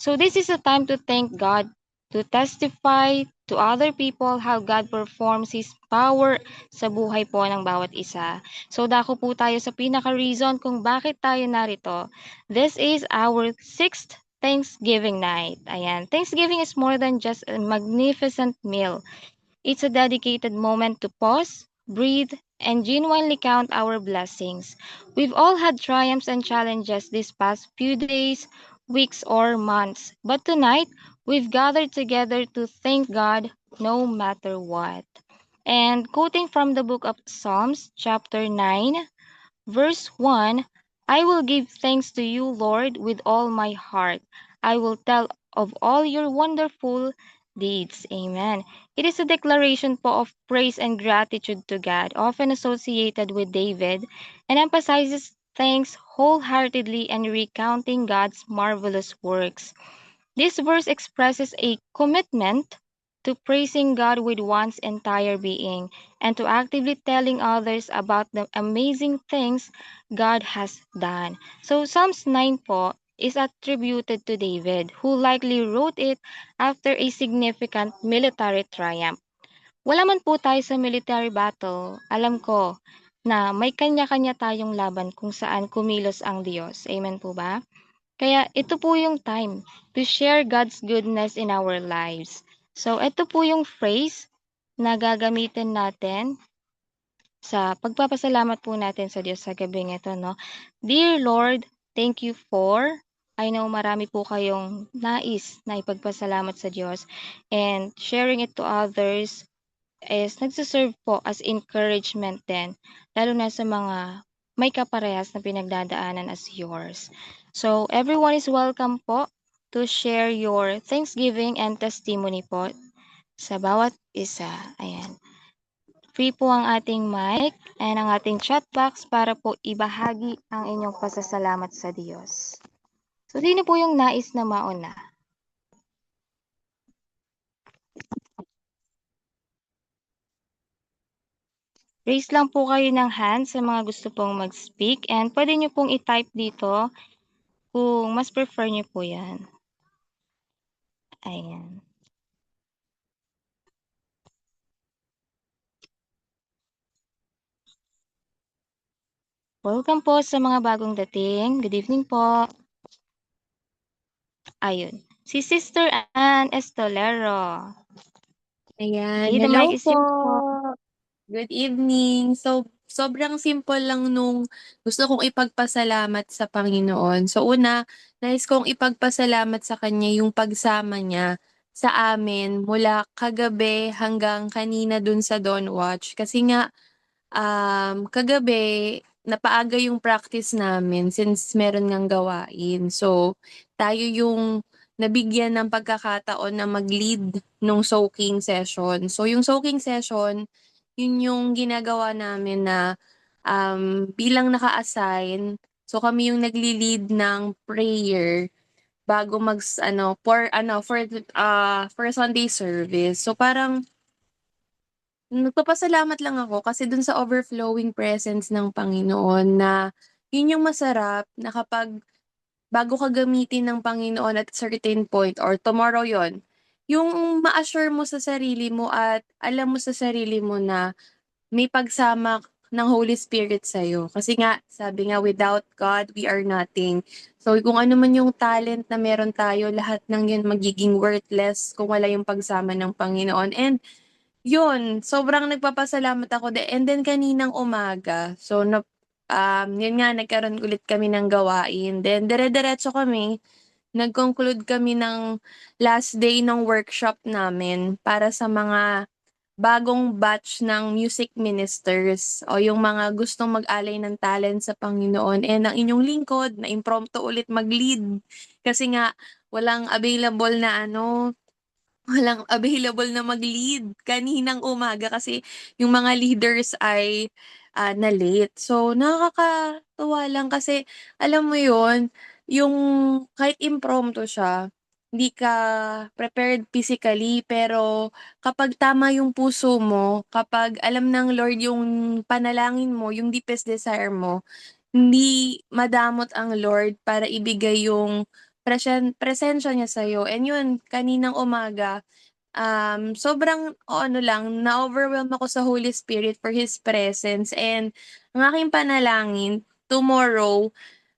So this is a time to thank God, to testify to other people how God performs His power sa buhay po ng bawat isa. So dako po tayo sa pinaka-reason kung bakit tayo narito. This is our 6th Thanksgiving night. Ayan, Thanksgiving is more than just a magnificent meal. It's a dedicated moment to pause, breathe, and genuinely count our blessings. We've all had triumphs and challenges these past few days, weeks, or months, but tonight we've gathered together to thank God no matter what. And quoting from the book of Psalms, chapter 9, verse 1, I will give thanks to you, Lord, with all my heart. I will tell of all your wonderful deeds. Amen. It is a declaration po of praise and gratitude to God, often associated with David, and emphasizes thanks wholeheartedly and recounting God's marvelous works. This verse expresses a commitment to praising God with one's entire being and to actively telling others about the amazing things God has done. So Psalms 9 po is attributed to David, who likely wrote it after a significant military triumph. Wala man po tayo sa military battle, alam ko na may kanya-kanya tayong laban kung saan kumilos ang Diyos. Amen po ba? Kaya ito po yung time to share God's goodness in our lives. So ito po yung phrase na gagamitin natin sa pagpapasalamat po natin sa Diyos sa gabing ito, no? Dear Lord, thank you for, I know marami po kayong nais na ipagpasalamat sa Diyos, and sharing it to others is nagsiserve po as encouragement din, lalo na sa mga may kaparehas na pinagdadaanan as yours. So, everyone is welcome po to share your Thanksgiving and testimony po sa bawat isa. Ayan. Free po ang ating mic and ang ating chat box para po ibahagi ang inyong pasasalamat sa Diyos. So, sino po yung nais na mauna? Raise lang po kayo ng hand sa mga gusto pong mag-speak and pwede nyo pong i-type dito kung mas prefer nyo po yan. Ayan. Welcome po sa mga bagong dating. Good evening po. Ayun. Si Sister Ann Estolero. Ayan, Okay, the hello mic is po. yours po. Good evening. So, sobrang simple lang nung gusto kong ipagpasalamat sa Panginoon. So, una, nais kong ipagpasalamat sa Kanya yung pagsama niya sa amin mula kagabi hanggang kanina dun sa Dawn Watch. Kasi nga, kagabi, napaaga yung practice namin since meron ngang gawain. So, tayo yung nabigyan ng pagkakataon na mag-lead nung soaking session. So, yung soaking session, yun yung ginagawa namin na bilang naka-assign. So, kami yung nagli-lead ng prayer bago for Sunday service. So, parang nagpapasalamat lang ako kasi dun sa overflowing presence ng Panginoon na yun yung masarap na kapag bago ka gamitin ng Panginoon at certain point or tomorrow yon, yung ma-assure mo sa sarili mo at alam mo sa sarili mo na may pagsama ng Holy Spirit sa'yo. Kasi nga, sabi nga, without God, we are nothing. So, kung ano man yung talent na meron tayo, lahat ng yun magiging worthless kung wala yung pagsama ng Panginoon. And yun, sobrang nagpapasalamat ako and then kaninang umaga, so yun nga nagkaroon ulit kami ng gawain. Then dire-diretso kami, nag-conclude kami ng last day ng workshop namin para sa mga bagong batch ng music ministers o yung mga gustong mag-alay ng talent sa Panginoon. And ang inyong lingkod na impromptu ulit mag-lead kasi nga walang available na walang available na mag-lead kaninang umaga kasi yung mga leaders ay, na-late. So, nakakatuwa lang kasi alam mo yon yung kahit impromptu siya, hindi ka prepared physically, pero kapag tama yung puso mo, kapag alam ng Lord yung panalangin mo, yung deepest desire mo, hindi madamot ang Lord para ibigay yung presensya niya sa'yo. And yun, kaninang umaga, sobrang ano lang, na-overwhelm ako sa Holy Spirit for His presence. And ang aking panalangin, tomorrow,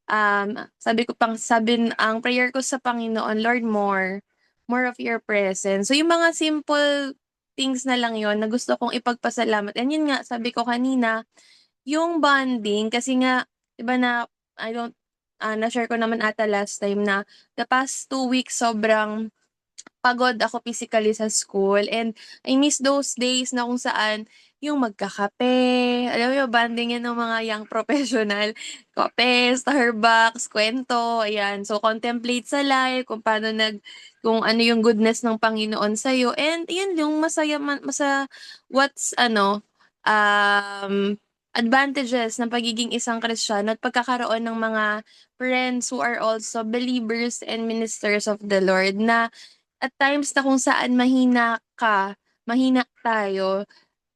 ang prayer ko sa Panginoon, Lord, more of your presence. So, yung mga simple things na lang yon na gusto kong ipagpasalamat. And yun nga, sabi ko kanina, yung bonding, kasi nga, diba na, I don't, na-share ko naman ata last time na the past 2 weeks, sobrang pagod ako physically sa school and I miss those days na kung saan yung magkakape, alam mo yung bonding yan ng mga young professional, kape, Starbucks, kwento, ayan. So, contemplate sa life, kung ano yung goodness ng Panginoon sa'yo. And yun yung what's, advantages ng pagiging isang Kristiyano at pagkakaroon ng mga friends who are also believers and ministers of the Lord na at times na kung saan mahina tayo,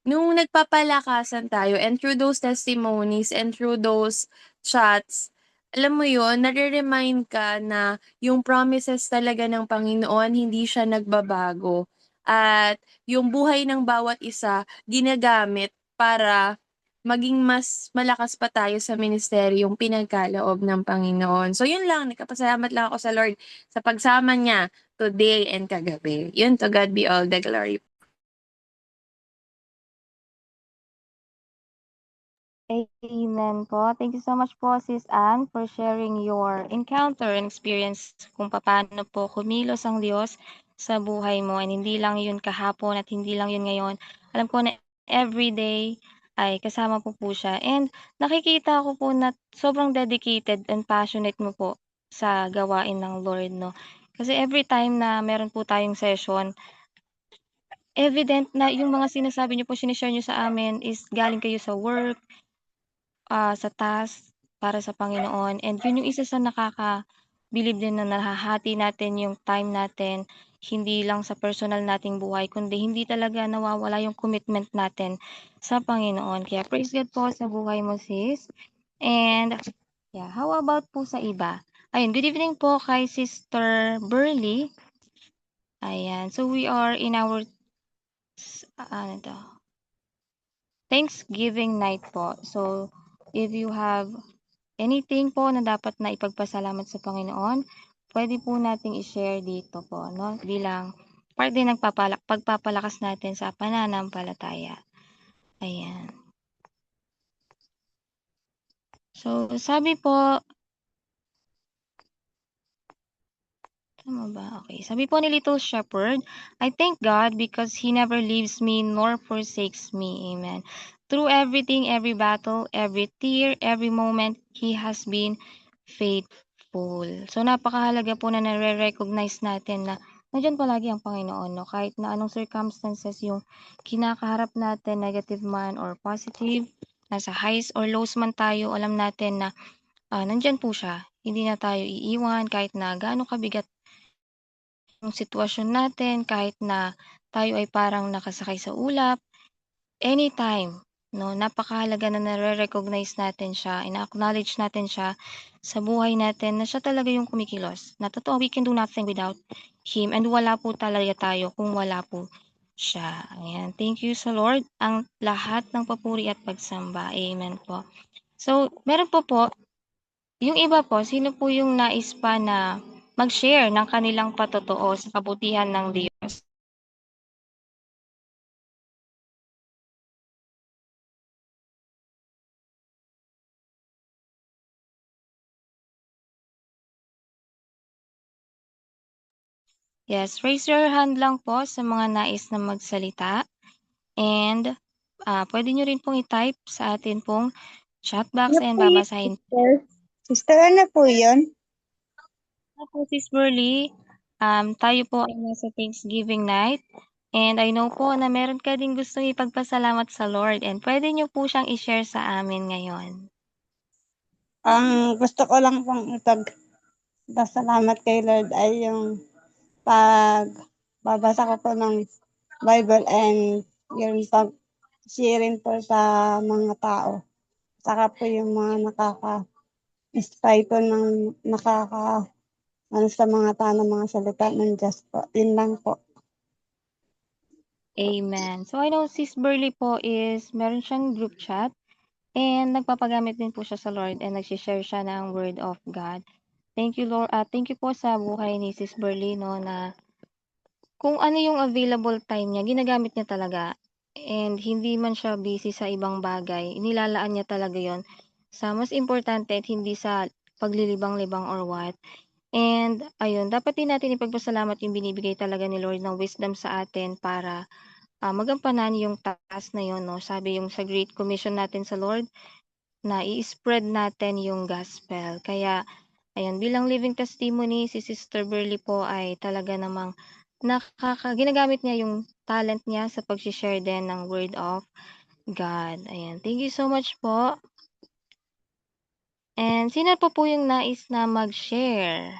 nung nagpapalakasan tayo and through those testimonies and through those chats, alam mo yun, nare-remind ka na yung promises talaga ng Panginoon, hindi siya nagbabago. At yung buhay ng bawat isa, ginagamit para maging mas malakas pa tayo sa ministeryong pinagkaloob ng Panginoon. So yun lang, nagpapasalamat lang ako sa Lord sa pagsama niya today and kagabi. Yun, to God be all the glory. Amen po. Thank you so much po, Sis Anne, for sharing your encounter and experience kung paano po kumilos ang Diyos sa buhay mo. And hindi lang yun kahapon at hindi lang yun ngayon. Alam ko na everyday ay kasama po siya. And nakikita ko po na sobrang dedicated and passionate mo po sa gawain ng Lord, no? Kasi every time na meron po tayong session, evident na yung mga sinasabi niyo po, sinishare niyo sa amin is galing kayo sa work, sa task para sa Panginoon, and yun yung isa sa nakakabilib din na nahahati natin yung time natin, hindi lang sa personal nating buhay kundi hindi talaga nawawala yung commitment natin sa Panginoon. Kaya praise God po sa buhay mo, sis. And yeah, how about po sa iba? Ayun, good evening po kay Sister Burley. Ayan, so we are in our ano 'to, Thanksgiving night po. So, if you have anything po na dapat na ipagpasalamat sa Panginoon, pwede po nating i-share dito po, no? Bilang part din ng pagpapalakas natin sa pananampalataya. Ayan. So, sabi po, tama ba? Okay. Sabi po ni Little Shepherd, I thank God because He never leaves me nor forsakes me. Amen. Through everything, every battle, every tear, every moment, He has been faithful. So, napakahalaga po na nare-recognize natin na nandiyan palagi ang Panginoon, no? Kahit na anong circumstances yung kinakaharap natin, negative man or positive, nasa highs or lows man tayo, alam natin na nandiyan po siya. Hindi na tayo iiwan kahit na gaano kabigat yung sitwasyon natin, kahit na tayo ay parang nakasakay sa ulap, anytime, 'no, napakahalaga na nare-recognize natin siya, ina-acknowledge natin siya sa buhay natin na siya talaga yung kumikilos, na totoo we can do nothing without him and wala po talaga tayo kung wala po siya. Ayan, thank you sa Lord, ang lahat ng papuri at pagsamba. Amen po. So, meron po yung iba po, sino po yung nais pa na mag-share ng kanilang patotoo sa kabutihan ng Diyos? Yes, raise your hand lang po sa mga nais na magsalita and, puwede niyo rin pong i-type sa atin pong chat box Ano and po yun, babasahin. sister? Sister, ano po yun? Po, Sis Burley, tayo po ay nasa Thanksgiving night and I know po na meron ka ding gustong ipagpasalamat sa Lord and puwede niyo po siyang i-share sa amin ngayon. Ang gusto ko lang pong ipagpasalamat kay Lord ay yung pagbabasa ko po ng Bible and yung pag-sharing po sa mga tao. Saka po yung mga nakaka-inspire po ng nakaka sa mga tanang mga salita ng Diyos po. Yun lang po. Amen. So I know Sis Burley po is meron siyang group chat and nagpapagamit din po siya sa Lord and nagse-share siya ng word of God. Thank you Lord, thank you po sa buhay ni Sis Burley no na kung ano yung available time niya ginagamit niya talaga and hindi man siya busy sa ibang bagay, inilalaan niya talaga yon sa mas importante at hindi sa paglilibang-libang or what. And ayun, dapat din natin ipagpasalamat yung binibigay talaga ni Lord ng wisdom sa atin para magampanan yung task na yun, no? Sabi yung sa Great Commission natin sa Lord, na i-spread natin yung gospel. Kaya, ayun, bilang living testimony, si Sister Burley po ay talaga namang ginagamit niya yung talent niya sa pag-share din ng Word of God. Ayan, thank you so much po. And sino po yung nais na mag-share?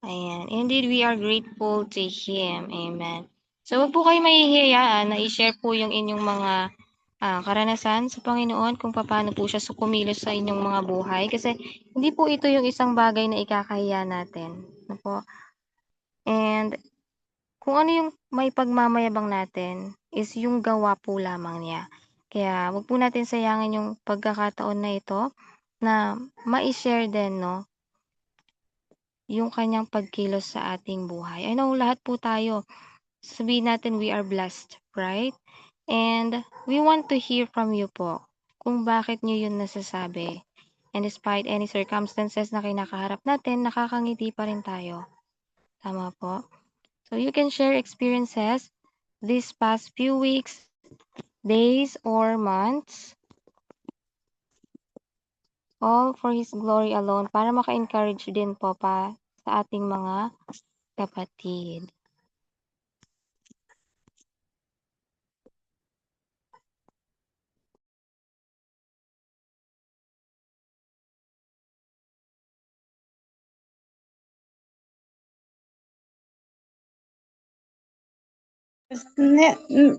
Ayan. Indeed, we are grateful to Him. Amen. So, wag po kayo mahihiyaan na i-share po yung inyong mga karanasan sa Panginoon kung paano po siya kumilos sa inyong mga buhay. Kasi, hindi po ito yung isang bagay na ikakahiya natin. Ano po? And, kung ano yung may pagmamayabang natin is yung gawa po lamang niya. Kaya, wag po natin sayangin yung pagkakataon na ito na ma-share din, no? Yung kanyang pagkilos sa ating buhay. I know lahat po tayo, sabihin natin we are blessed, right? And we want to hear from you po kung bakit nyo yun nasasabi. And despite any circumstances na kinakaharap natin, nakakangiti pa rin tayo. Tama po? So you can share experiences these past few weeks, days, or months, all for His glory alone, para maka-encourage din po pa sa ating mga kapatid.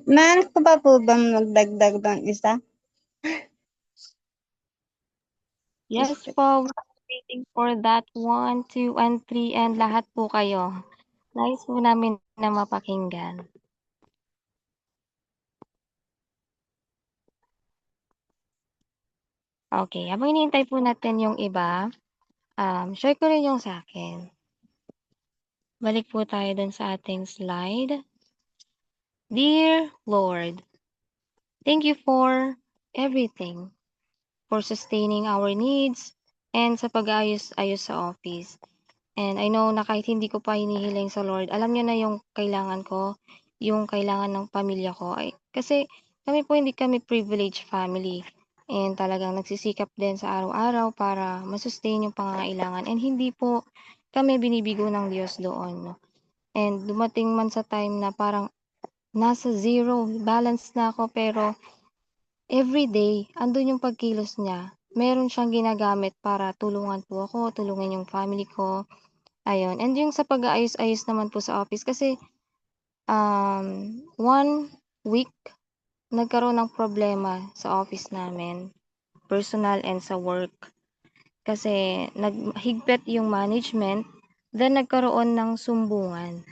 Meron ko pa po bang magdagdag ng isa? Yes po, we're waiting for that 1, 2, and 3 and lahat po kayo. Nais po namin na mapakinggan. Okay, habang hinihintay po natin yung iba, share ko rin yung sa akin. Balik po tayo dun sa ating slide. Dear Lord, thank you for everything, for sustaining our needs, and sa pag-ayos-ayos sa office. And I know na kahit hindi ko pa hinihiling sa Lord, alam niyo na yung kailangan ko, yung kailangan ng pamilya ko. Ay, kasi kami po hindi kami privileged family. And talagang nagsisikap din sa araw-araw para masustain yung pangangailangan. And hindi po kami binibigo ng Diyos doon. No? And dumating man sa time na parang nasa zero, balance na ako, pero everyday, andun yung pagkilos niya. Meron siyang ginagamit para tulungan po ako, tulungan yung family ko. Ayun, and yung sa pag-aayos-ayos naman po sa office kasi, 1 week nagkaroon ng problema sa office namin, personal and sa work. Kasi naghigpit yung management, then nagkaroon ng sumbungan.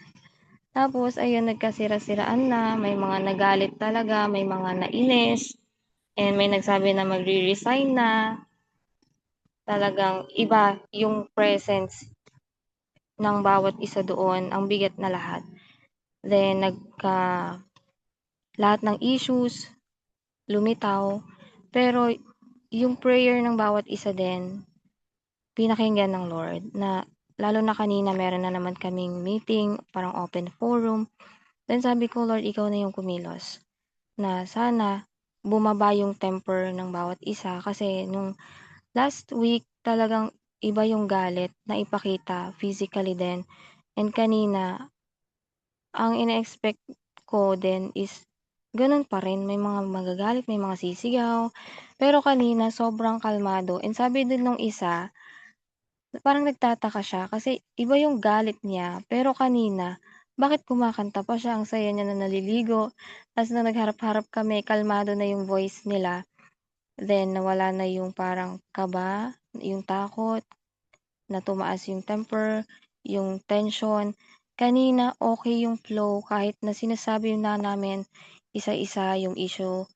Tapos ayun, nagkasira-siraan na, may mga nagalit talaga, may mga nainis, and may nagsabi na magre-resign na. Talagang iba yung presence ng bawat isa doon, ang bigat na lahat. Then lahat ng issues lumitaw, pero yung prayer ng bawat isa din pinakinggan ng Lord na lalo na kanina meron na naman kaming meeting, parang open forum. Then sabi ko, Lord, ikaw na yung kumilos. Na sana bumaba yung temper ng bawat isa kasi nung last week talagang iba yung galit na ipakita physically din. And kanina ang ine-expect ko din is gano'n pa rin, may mga magagalit, may mga sisigaw. Pero kanina sobrang kalmado and sabi din nung isa, parang nagtataka siya kasi iba yung galit niya, pero kanina bakit kumakanta pa siya, ang saya niya na naliligo. Ta's nung nagharap-harap kami kalmado na yung voice nila, then nawala na yung parang kaba, yung takot, na tumaas yung temper, yung tension. Kanina okey yung flow kahit na sinasabi na namin isa-isa yung issue,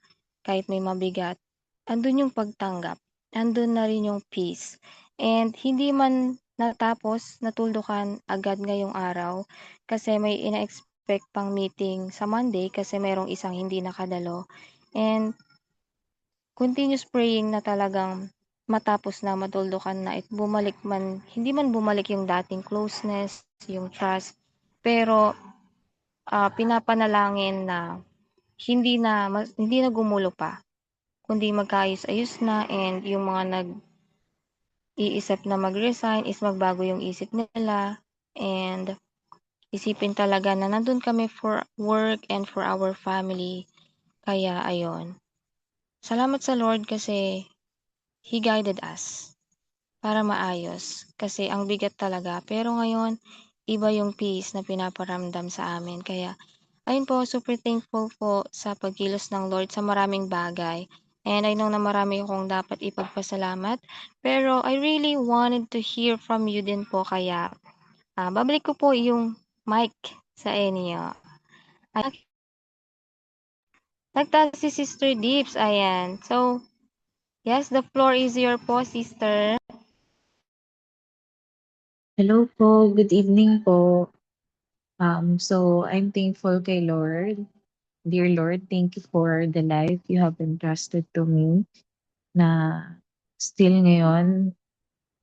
kahit may mabigat, andun yung pagtanggap, andun na rin yung peace. And hindi man natapos, natuldukan agad ngayong araw kasi may ine-expect pang meeting sa Monday kasi merong isang hindi nakadalo. And continuous praying na talagang matapos na, matuldukan na at bumalik man hindi man bumalik yung dating closeness, yung trust, pero, pinapanalangin na hindi na gumulo pa, kundi magkaayos-ayos na and yung mga nag-iisip na mag-resign is magbago yung isip nila and isipin talaga na nandun kami for work and for our family. Kaya ayun, salamat sa Lord kasi He guided us para maayos kasi ang bigat talaga. Pero ngayon, iba yung peace na pinaparamdam sa amin. Kaya ayun po, super thankful po sa pagkilos ng Lord sa maraming bagay. And I know na marami akong dapat ipagpasalamat. Pero I really wanted to hear from you din po. Kaya babalik ko po yung mic sa inyo. Ay, nagtaas si Sister Deeps. Ayan. So, yes, the floor is your po, Sister. Hello po, good evening po. So I'm thankful kay Lord. Dear Lord, thank you for the life you have entrusted to me na still ngayon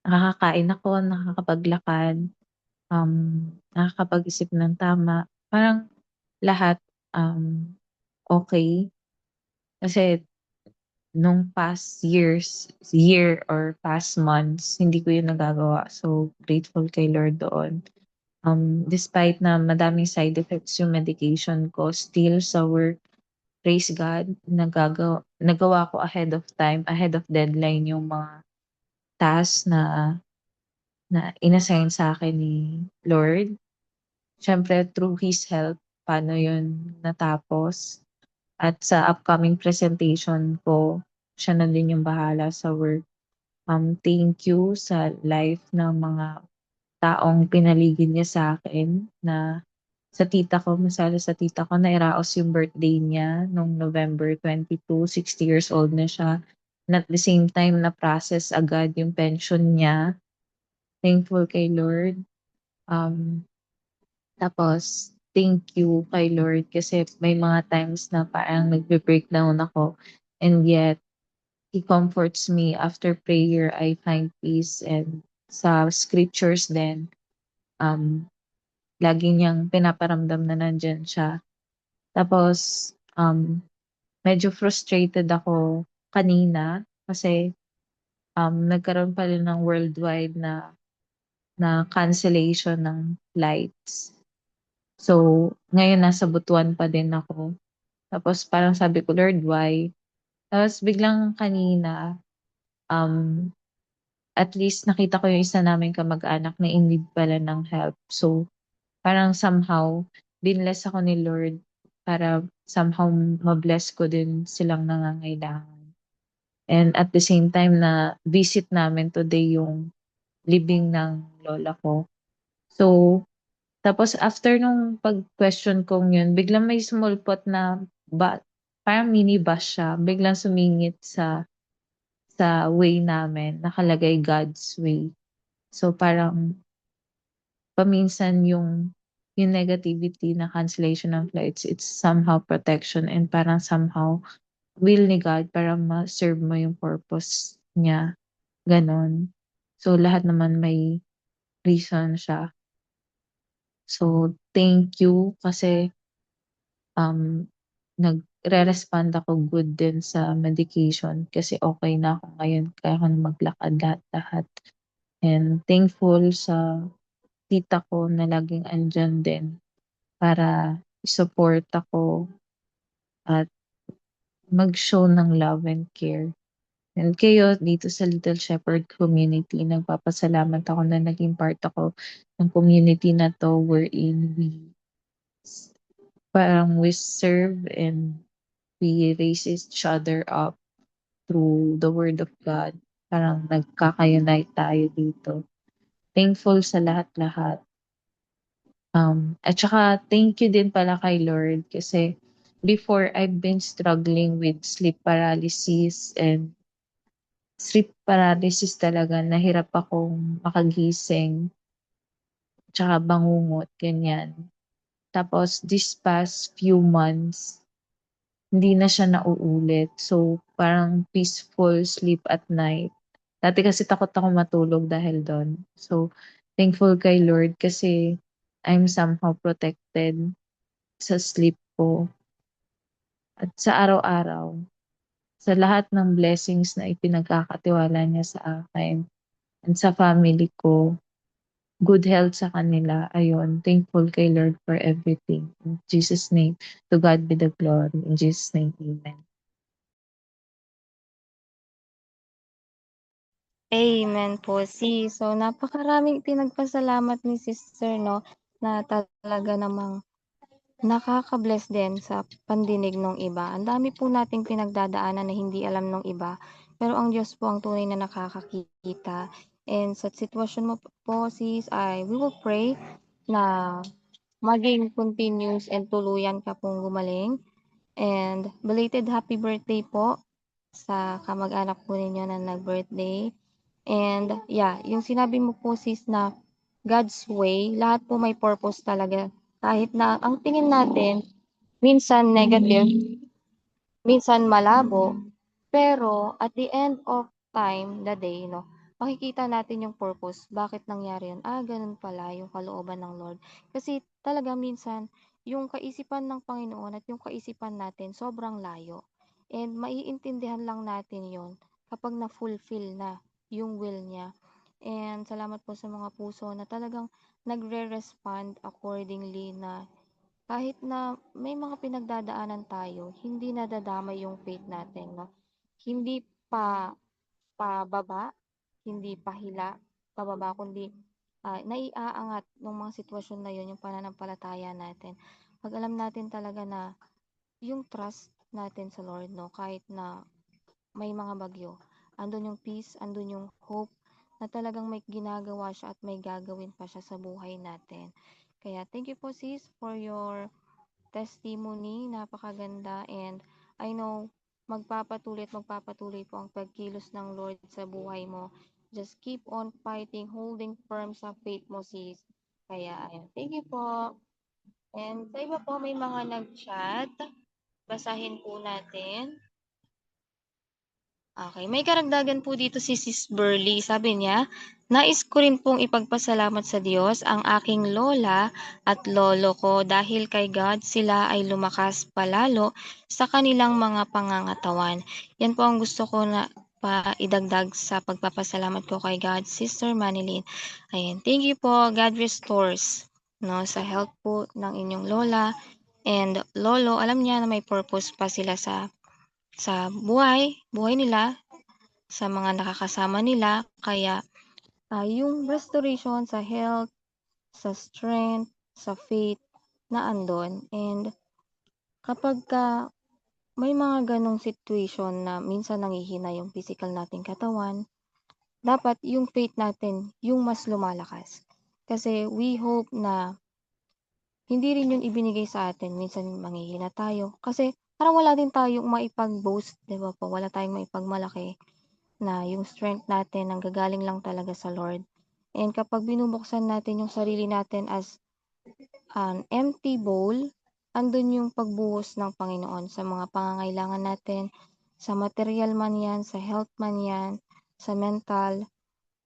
nakakakain ako, nakakapaglakad, nakakapag-isip ng tama. Parang lahat okay. Kasi nung past year or past months, hindi ko yun nagagawa. So grateful kay Lord doon. Despite na madaming side effects yung medication ko, still sa work, praise God, nagawa ko ahead of time, ahead of deadline yung mga tasks na inassign sa akin ni Lord. Siyempre through His help, paano yun natapos. At sa upcoming presentation ko, siya na din yung bahala sa work. Thank you sa life ng mga taong pinaligid niya sa akin na sa tita ko, masala sa tita ko, nairaos yung birthday niya nung November 22, 60 years old na siya. And at the same time, na-process agad yung pension niya. Thankful kay Lord. Um, Tapos, thank you kay Lord kasi may mga times na parang nagbe-breakdown ako and yet He comforts me. After prayer, I find peace and sa scriptures din, um, lagi niyang pinaparamdam na nandiyan siya. Tapos, medyo frustrated ako kanina kasi nagkaroon pa rin ng worldwide na cancellation ng flights. So, ngayon nasa Butuan pa din ako. Tapos parang sabi ko, Lord, why? Tapos biglang kanina, um, at least nakita ko yung isa naming kamag-anak na in need pala ng help. So, parang somehow, binless ako ni Lord para somehow mabless ko din silang nangangailangan. And at the same time na visit namin today yung libing ng lola ko. So, tapos after nung pag-question kong yun, biglang may small pot na parang mini bus siya, biglang sumingit sa way namin, nakalagay God's way. So parang paminsan yung negativity na cancellation ng flights, it's somehow protection and parang somehow will ni God para ma-serve mo yung purpose niya, gano'n. So lahat naman may reason siya. So thank you kasi, um, nagre-respond ako good din sa medication kasi okey na ako ngayon, kaya ko na maglakad lahat-lahat. And thankful sa tita ko na laging andiyan din para i-support ako at mag-show ng love and care. And kayo dito sa Little Shepherd community, nagpapasalamat ako na naging part ako ng community na 'to wherein we Parang we serve and we raise each other up through the Word of God. Parang nagkaka-unite tayo dito. Thankful sa lahat-lahat. At saka thank you din pala kay Lord kasi before I've been struggling with sleep paralysis talaga. Nahirap akong makagising, tsaka bangungot, ganyan. Tapos this past few months, hindi na siya nauulit. So, parang peaceful sleep at night. Dati kasi takot ako matulog dahil do'n. So, thankful kay Lord kasi I'm somehow protected sa sleep ko at sa araw-araw, sa lahat ng blessings na ipinagkakatiwala niya sa akin and sa family ko, good health sa kanila. Ayun, thankful kay Lord for everything. In Jesus' name, to God be the glory. In Jesus' name, amen. Amen po, sis. So, napakaraming pinagpasalamat ni sister, no, na talaga namang nakaka-bless din sa pandinig ng iba. Ang dami po nating pinagdadaanan na hindi alam ng iba, pero ang Diyos po ang tunay na nakakakita. And sa sitwasyon mo po, sis, we will pray na maging continuous and tuluyan ka pong gumaling. And belated happy birthday po sa kamag-anak po ninyo na nag-birthday. And yeah, yung sinabi mo po sis na God's way, lahat po may purpose talaga. Kahit na ang tingin natin, minsan negative, minsan malabo, pero at the end of time, the day, no, makikita natin yung purpose. Bakit nangyari yun? Ganun pala yung kalooban ng Lord. Kasi talaga minsan, yung kaisipan ng Panginoon at yung kaisipan natin sobrang layo. And maiintindihan lang natin yon kapag na-fulfill na yung will niya. And salamat po sa mga puso na talagang nagre-respond accordingly na kahit na may mga pinagdadaanan tayo, hindi nadadamay yung faith natin, no? Hindi pa pababa, hindi pahila, pababa, kundi naiaangat ng mga sitwasyon na yun yung pananampalataya natin. Pag alam natin talaga na yung trust natin sa Lord, no, kahit na may mga bagyo, andun yung peace, andun yung hope, na talagang may ginagawa siya at may gagawin pa siya sa buhay natin. Kaya thank you po sis for your testimony, napakaganda, and I know magpapatuloy po ang pagkilos ng Lord sa buhay mo. Just keep on fighting, holding firm sa faith mo, sis. Kaya, ayun. Thank you po. And sa iba po, may mga nag-chat. Basahin po natin. Okay, may karagdagan po dito si Sis Burley. Sabi niya, nais ko rin pong ipagpasalamat sa Diyos ang aking lola at lolo ko dahil kay God sila ay lumakas palalo sa kanilang mga pangangatawan. Yan po ang gusto ko na idagdag sa pagpapasalamat ko kay God, Sister Manilyn. Ayan, thank you po. God restores, no, sa health po ng inyong lola and lolo. Alam niya na may purpose pa sila sa buhay nila, sa mga nakakasama nila. Kaya yung restoration sa health, sa strength, sa faith na andon. And kapag may mga ganong situation na minsan nangihina yung physical nating katawan, dapat yung faith natin yung mas lumalakas. Kasi we hope na hindi rin yun ibinigay sa atin. Minsan manghihina tayo. Kasi parang wala din tayong maipag-boast, di ba po? Wala tayong maipagmalaki na yung strength natin nanggagaling lang talaga sa Lord. And kapag binubuksan natin yung sarili natin as an empty bowl, andun yung pagbuhos ng Panginoon sa mga pangangailangan natin, sa material man yan, sa health man yan, sa mental,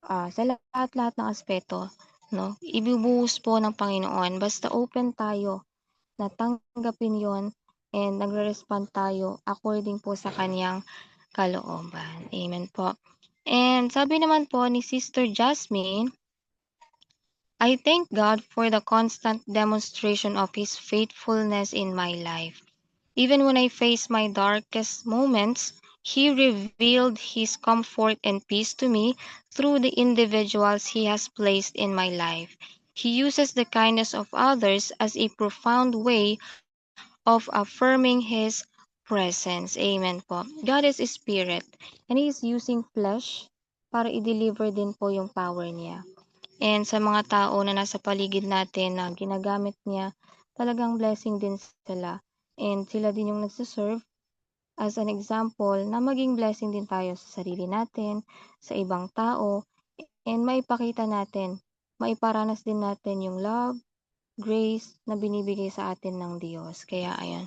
sa lahat-lahat ng aspeto, no? Ibibuhos po ng Panginoon. Basta open tayo na tanggapin yon and nagre-respond tayo according po sa kanyang kalooban. Amen po. And sabi naman po ni Sister Jasmine, I thank God for the constant demonstration of His faithfulness in my life. Even when I face my darkest moments, He revealed His comfort and peace to me through the individuals He has placed in my life. He uses the kindness of others as a profound way of affirming His presence. Amen po. God is a spirit and He is using flesh para i-deliver din po yung power niya. And sa mga tao na nasa paligid natin na ginagamit niya, talagang blessing din sila. And sila din yung nagsiserve as an example na maging blessing din tayo sa sarili natin, sa ibang tao, and maipakita natin, maiparanas din natin yung love, grace na binibigay sa atin ng Diyos. Kaya ayan.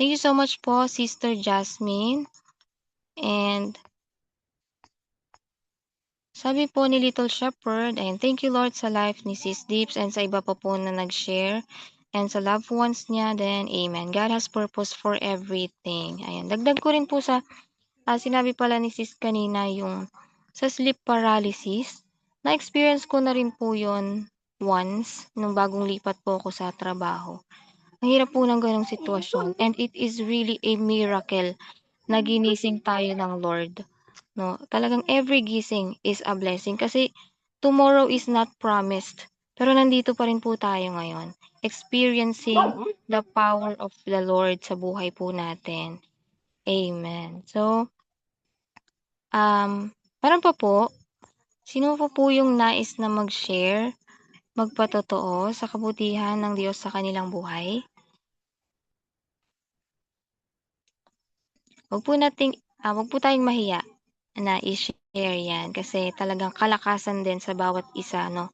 Thank you so much po, Sister Jasmine. And sabi po ni Little Shepherd, and thank you Lord sa life ni Sis Dips and sa iba pa po na nag-share. And sa loved ones niya, then amen. God has purpose for everything. Ayan. Dagdag ko rin po sa sinabi pala ni Sis kanina yung sa sleep paralysis. Na-experience ko na rin po yon once nung bagong lipat po ako sa trabaho. Ang hirap po ng ganong sitwasyon. And it is really a miracle na ginising tayo ng Lord. No, talagang every gising is a blessing kasi tomorrow is not promised. Pero nandito pa rin po tayo ngayon, experiencing the power of the Lord sa buhay po natin. Amen. So, meron pa po, sino po yung nais na mag-share, magpatotoo sa kabutihan ng Diyos sa kanilang buhay? Wag po tayong mahiya na i-share yan kasi talagang kalakasan din sa bawat isa, no?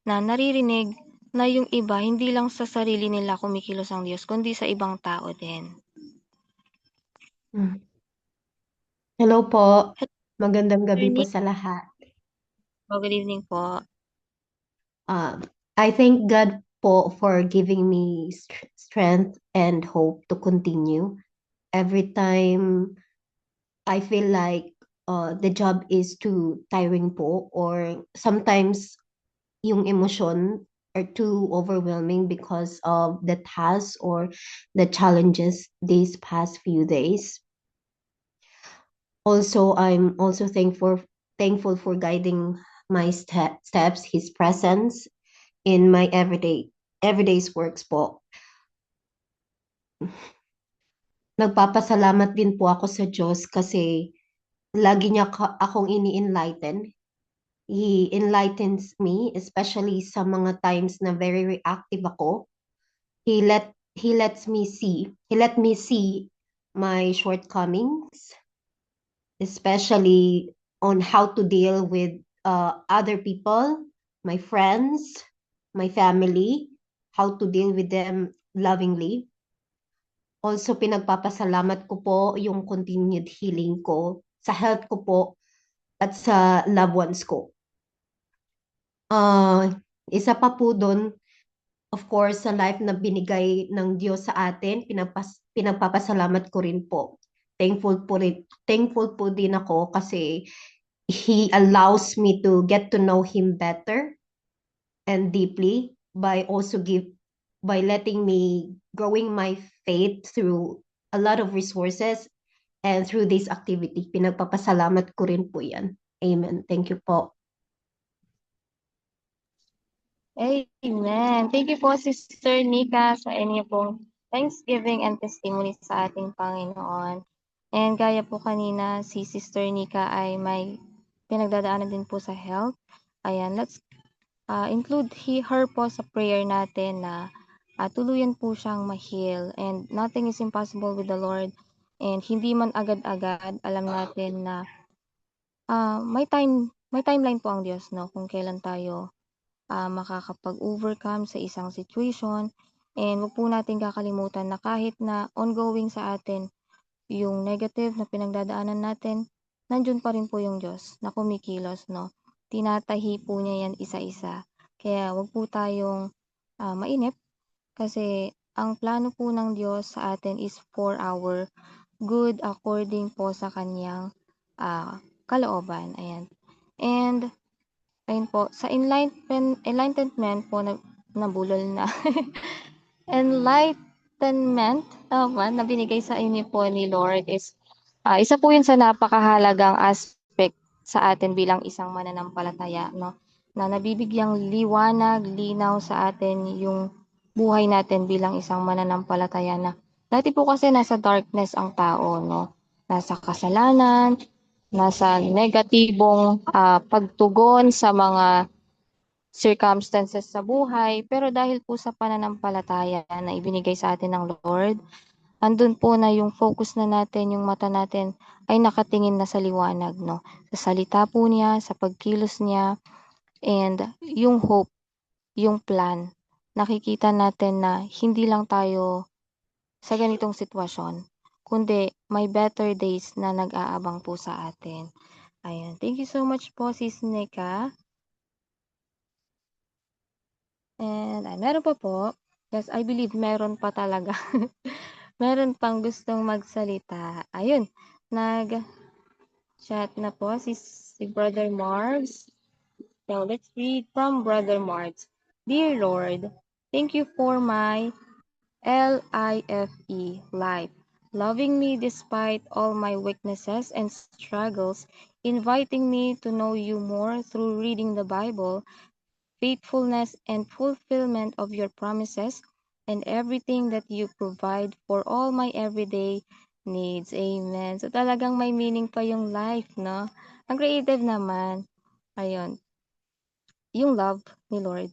Na naririnig na yung iba, hindi lang sa sarili nila kumikilos ang Diyos, kundi sa ibang tao din. Hello po. Magandang gabi po Nick. sa lahat. Good evening po. I thank God po for giving me strength and hope to continue. Every time I feel like the job is too tiring po, or sometimes yung emotion are too overwhelming because of the tasks or the challenges these past few days. Also, I'm also thankful for guiding my steps, His presence in my everyday's works po. Nagpapasalamat din po ako sa Diyos kasi lagi niya akong ini-enlighten. He enlightens me, especially sa mga times na very reactive ako. He let me see my shortcomings, especially on how to deal with other people, my friends, my family, how to deal with them lovingly. Also, pinagpapasalamat ko po yung continued healing ko sa health ko po at sa loved ones ko. Isa pa po doon, of course, sa life na binigay ng Diyos sa atin, pinagpapasalamat ko rin po. Thankful po din ako kasi He allows me to get to know Him better and deeply by letting me growing my faith through a lot of resources and through this activity. Pinagpapasalamat ko rin po yan. Amen. Thank you po. Amen. Thank you po, Sister Nika, sa inyo pong thanksgiving and testimony sa ating Panginoon. And gaya po kanina, si Sister Nika ay may pinagdadaanan din po sa health. Ayan, let's include her po sa prayer natin na tuluyan po siyang ma-heal. And nothing is impossible with the Lord. And hindi man agad-agad, alam natin na may timeline po ang Diyos, no? Kung kailan tayo makakapag-overcome sa isang situation. And wag po natin kakalimutan na kahit na ongoing sa atin yung negative na pinagdadaanan natin, nandiyan pa rin po yung Diyos na kumikilos, no? Tinatahi po niya yan isa-isa. Kaya wag po tayong mainip kasi ang plano po ng Diyos sa atin is for our good according po sa kanyang kalooban. Ayan. And ayun po, sa enlightenment po nabulol na. Enlightenment na binigay sa inyo po ni Lord is isa po yun sa napakahalagang aspect sa atin bilang isang mananampalataya, no? na nabibigyang liwanag, linaw sa atin yung buhay natin bilang isang mananampalataya na dati po kasi nasa darkness ang tao, no? Nasa kasalanan, nasa negatibong pagtugon sa mga circumstances sa buhay. Pero dahil po sa pananampalataya na ibinigay sa atin ng Lord, andun po na yung focus na natin, yung mata natin ay nakatingin na sa liwanag, no? Sa salita po niya, sa pagkilos niya, and yung hope, yung plan. Nakikita natin na hindi lang tayo sa ganitong sitwasyon, kundi may better days na nag-aabang po sa atin. Ayan. Thank you so much po, Sis Nika. And meron pa po. Yes, I believe meron pa talaga. Meron pang gustong magsalita. Ayun, nag-chat na po si Brother Mars. Now, let's read from Brother Mars. Dear Lord, thank you for my life, loving me despite all my weaknesses and struggles, inviting me to know you more through reading the Bible, faithfulness and fulfillment of your promises, and everything that you provide for all my everyday needs. Amen. So talagang may meaning pa yung life, no? Ang creative naman. Ayun, yung love ni Lord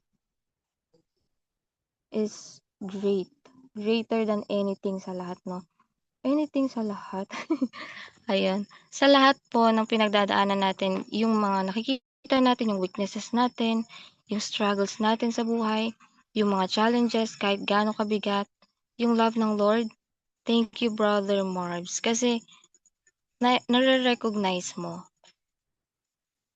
is great. Greater than anything sa lahat, no? Anything sa lahat. Ayun. Sa lahat po ng pinagdadaanan natin, yung mga nakikita natin, yung weaknesses natin, yung struggles natin sa buhay, yung mga challenges kahit gaano kabigat, yung love ng Lord. Thank you, Brother Marbs. Kasi nare-recognize mo.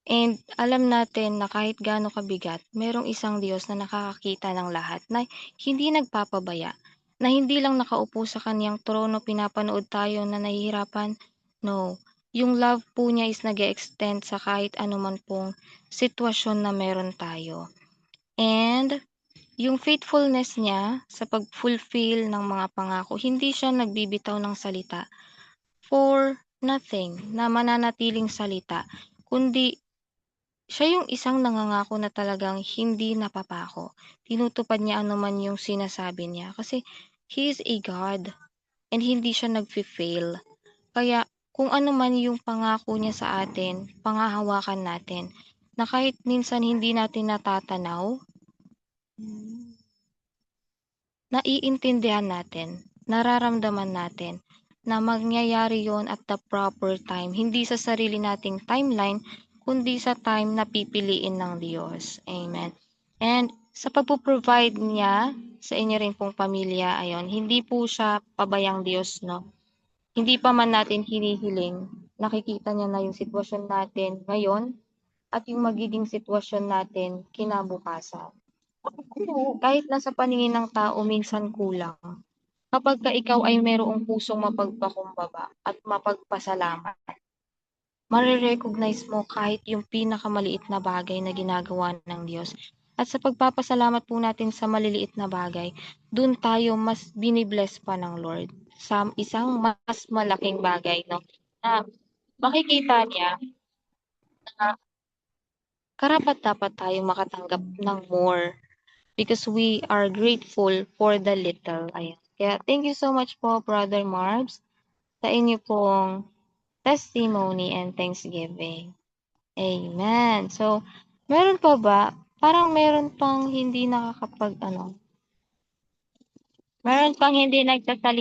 And alam natin na kahit gaano kabigat, merong isang Diyos na nakakakita ng lahat, na hindi nagpapabaya, na hindi lang nakaupo sa kaniyang trono pinapanood tayo na nahihirapan. No, yung love po niya is nag-e-extend sa kahit anuman pong sitwasyon na meron tayo. And yung faithfulness niya sa pag-fulfill ng mga pangako, hindi siya nagbibitaw ng salita for nothing, na mananatiling salita, kundi siya yung isang nangangako na talagang hindi napapako. Tinutupad niya anuman yung sinasabi niya kasi He is a God and hindi siya nagfi-fail. Kaya kung ano man yung pangako niya sa atin, pangahawakan natin, na kahit minsan hindi natin natatanaw, naiintindihan natin, nararamdaman natin na mangyayari yon at the proper time, hindi sa sarili nating timeline, kundi sa time na pipiliin ng Diyos. Amen. And sa pagpo-provide niya sa inyo rin pong pamilya, ayon, hindi po siya pabayang Diyos, no? Hindi pa man natin hinihiling, nakikita niya na yung sitwasyon natin ngayon at yung magiging sitwasyon natin kinabukasan. Kahit na sa paningin ng tao minsan kulang, kapagka ikaw ay mayroong pusong mapagpakumbaba at mapagpasalamat, mare-recognize mo kahit yung pinakamaliit na bagay na ginagawa ng Diyos. At sa pagpapasalamat po natin sa maliliit na bagay, dun tayo mas binibless pa ng Lord sa isang mas malaking bagay, no? Na makikita niya na karapat-dapat tayong makatanggap ng more because we are grateful for the little. Ayan. Kaya thank you so much po, Brother Marbs, sa inyo pong testimony and thanksgiving. Amen. So, meron pa ba? Parang meron pang hindi meron pang hindi nagsasalita.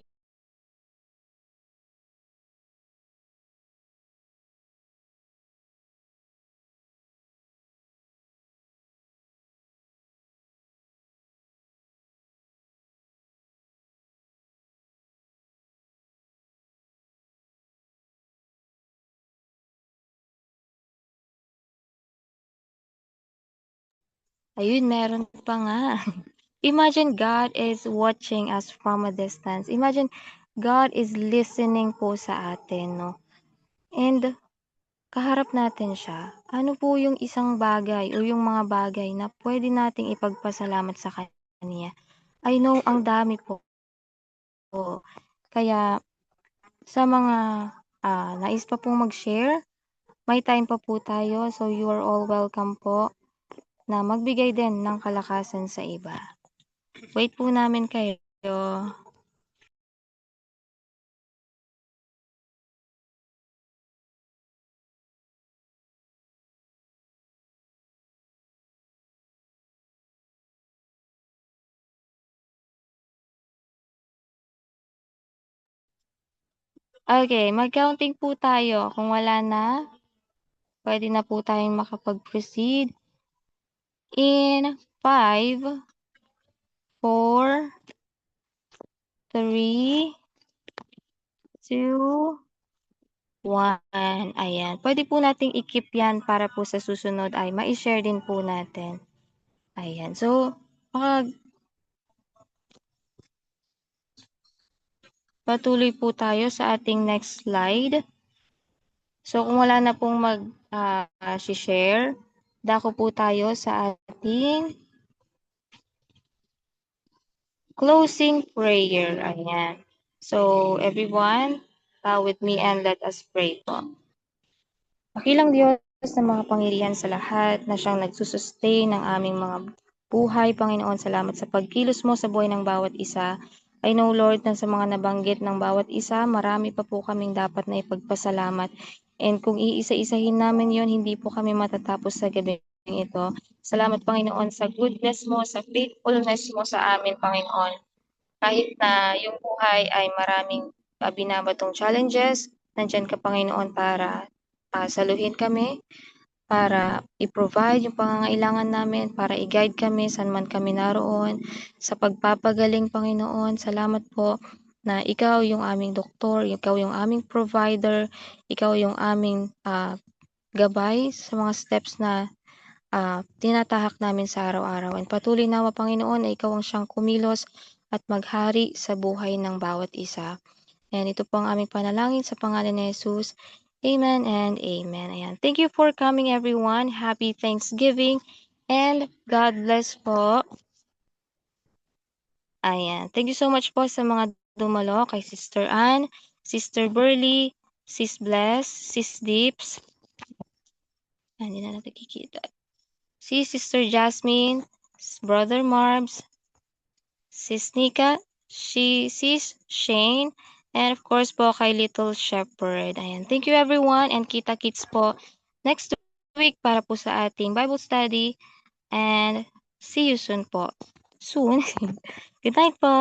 Ayun, meron pa nga. Imagine God is watching us from a distance. Imagine God is listening po sa atin, no? And kaharap natin siya. Ano po yung isang bagay o yung mga bagay na pwede nating ipagpasalamat sa Kanya? I know ang dami po. Kaya sa mga nais pa pong mag-share, may time pa po tayo. So you are all welcome po. na magbigay din ng kalakasan sa iba. Wait po namin kayo. Okay, mag-counting po tayo. Kung wala na, pwede na po tayong makapag-proceed. In 5, 4, 3, 2, 1. Ayan. Pwede po nating i-keep yan para po sa susunod ay ma-share din po natin. Ayan. So, patuloy po tayo sa ating next slide. So, kung wala na pong mag-share, dako po tayo sa ating closing prayer. Ayan. So, everyone, bow with me and let us pray po. Dakilang Diyos na makapangyarihan sa lahat na siyang nagsusustain ng aming mga buhay, Panginoon, salamat sa pagkilos mo sa buhay ng bawat isa. I know, Lord, na sa mga nabanggit ng bawat isa, marami pa po kaming dapat na ipagpasalamat. And kung iisa-isahin namin yon, hindi po kami matatapos sa gabi ito. Salamat, Panginoon, sa goodness mo, sa faithfulness mo sa amin, Panginoon. Kahit na yung buhay ay maraming binabatong challenges, nandiyan ka, Panginoon, para saluhin kami, para i-provide yung pangangailangan namin, para i-guide kami saan man kami naroon. Sa pagpapagaling, Panginoon, salamat po na ikaw yung aming doktor, ikaw yung aming provider, ikaw yung aming gabay sa mga steps na tinatahak namin sa araw-araw. And patuloy nawa, Panginoon, na ikaw ang siyang kumilos at maghari sa buhay ng bawat isa. And ito po ang aming panalangin sa pangalan ni Jesus. Amen and amen. Ayan. Thank you for coming, everyone. Happy Thanksgiving and God bless po. Ayan. Thank you so much po sa mga dumalo kay Sister Ann, Sister Burley, Sis Bless, Sis Dips. Hindi na natin kikita. Si Sister Jasmine, Brother Marbs, Sis Nika, Sis Shane, and of course po kay Little Shepherd. Ayan. Thank you everyone and kita-kits po next week para po sa ating Bible study and see you soon po. Soon. Good night po.